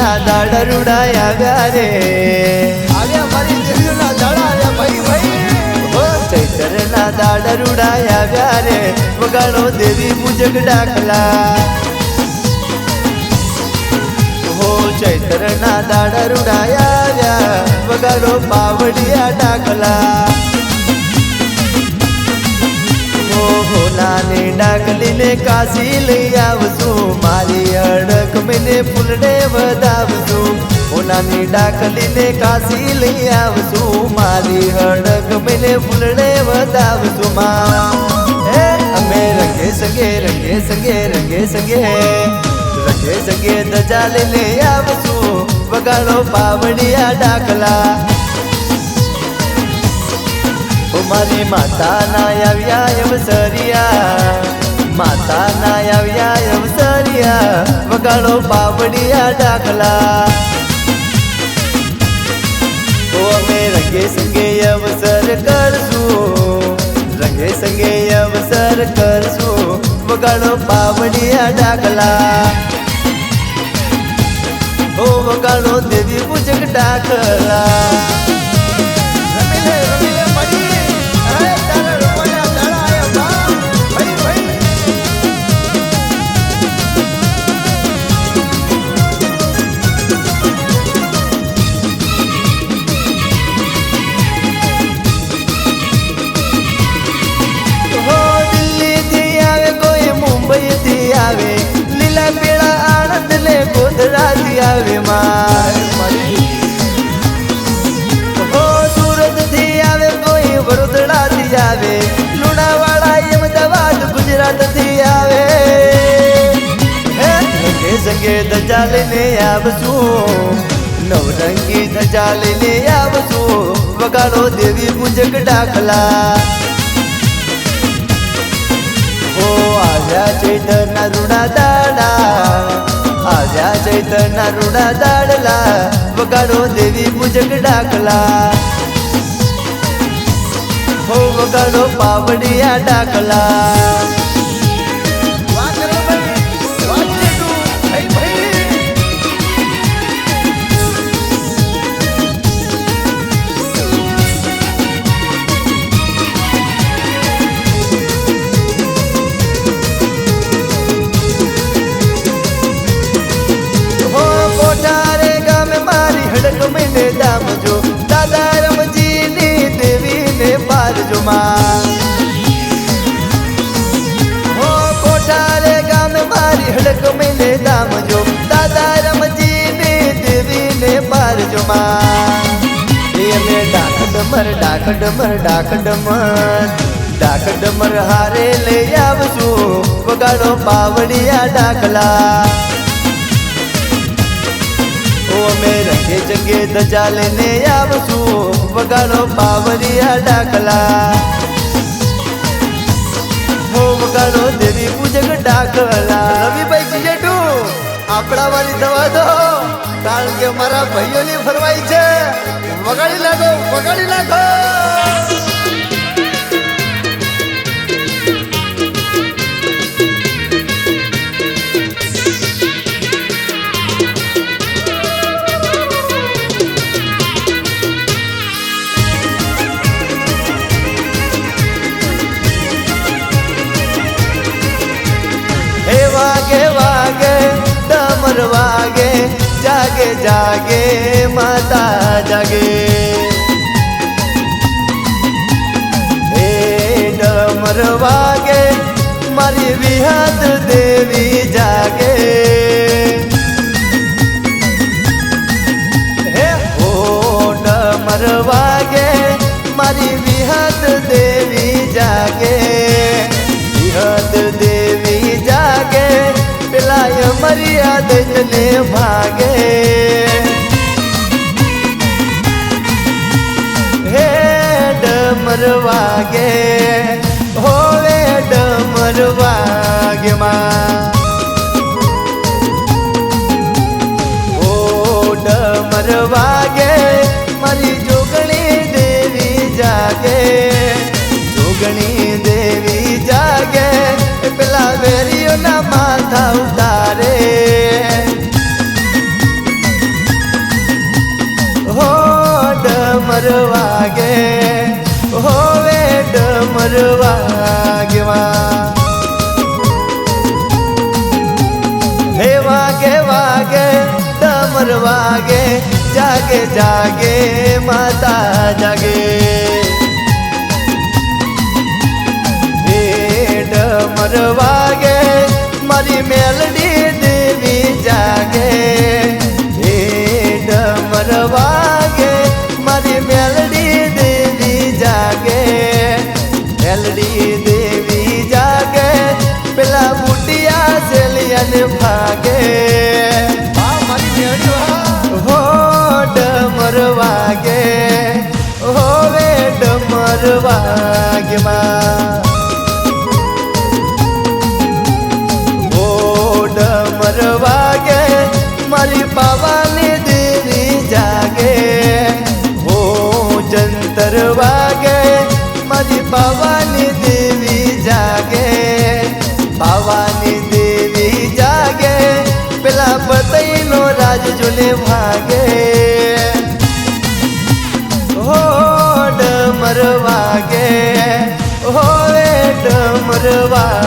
ના દાડા રૂડાયા વ્યારે આવ્યા મારી દેવીઓના દાડા આવ્યા ભાઈ ભાઈ ચૈતર ના દાડા રૂડાયા વ્યારે વગાડો દેવી પૂજક ડાકલા હો ચૈતર ના દાડા રૂડાયા વ્યા વગાડો પાવડિયા ડાકલા નાની ડાકલીને કાશી લઈ આવશું મારી અડક મને ફૂલડે વધાવશું નાની ડાકલીને કાશી લઈ આવશું મારી અડક મને ફૂલડે વધાવશું માં અમે રંગે સંગે રંગે સંગે રંગે સંગે રંગે સંગે ધજા લઈને આવશું વગાડો પાવડિયા ડાકલા મારી માતા ના આવ્યા અવસરિયા માતા ના આવ્યા અવસરિયા વગાડો પાવડિયા ડાકલા અમે રંગે સંગે અવસર કરશું રંગે સંગે અવસર કરશું વગાડો પાવડિયા ડાકલા ઓ વગાડો દેવી પૂજક ડાકલા આવે લીલા પીળા આનંદ ને ગોધરાથી આવે હો સુરત થી આવે કોઈ વડોદરાથી આવે લુણાવાડા અમદાવાદ ગુજરાત થી આવે રંગે સંગે ધજા લઈને આવશું નવરંગી ધજા લઈને આવશું વગાડો દેવી પૂજક ડાકલા આવ્યા ચૈતર ના રૂડા દાડા આવ્યા ચૈતર ના રૂડા દાડલા વગાડો દેવી પૂજક ડાકલા હો વગાડો પાવડિયા ડાકલા દામજો દાદા રમજી ની દેવી ને પારજો હો કોઠારે ગામ મારી હડક મેને દામજો દાદા રમજી ની દેવી ને પારજો મેં ડાકડમર ડાકડમર ડાકડમર ડાકડમર હારે લઈ આવશું વગાડો પાવડિયા ડાકલા અમે રંગે જંગે ધજા લઈને આવશું વગાડો પાવડિયા ડાકલા હો વગાડો દેવી પૂજક ડાકલા રવિભાઈ જીજેટુ આપણા વાળી દવા દો કારણ કે મારા ભાઈઓની ફરવાઈ છે વગાડી નાખો વગાડી નાખો વાગે વાગે ડમર વાગે જાગે જાગે માતા જાગે હે ડમર વાગે મારી વિહત દેવી જાગે હે ઓ ડમર વાગે મારી વિહત દેવી જાગે વિહત દેવી જાગે પેલા મર્યાદ ને ભાગે હે ડમર વાગે હોવે ડમર વાગે ઓ ડમર વાગે મારી જોગણી દેવી જાગે જોગણી દેવી જાગે પેલા વેરીઓના માથા ઉતારે વાગે હોવે ડમર વાગવા હે વાગે વાગે ડમર વાગે જાગે જાગે માતા જાગે હે ડમર વાગે મારી મેલડી દેવી જાગે હે ડમર વાગે મારી મેલડી દેવી જાગે મેલડી દેવી જાગે પેલા બુટિયા સેલિયન ભાગે મારી મેળી હો ડમર વાગે હોવે ડમર વાગમાં હો ડમર વાગે મારી પાવાની દેવી જાગે હો જંતર વાગે મારી પાવાની દેવી જાગે પાવાની દેવી જાગે પેલા પતઈનો રાજ જોને ભાગે હો ડમર વાગે હોવે ડમર વાગે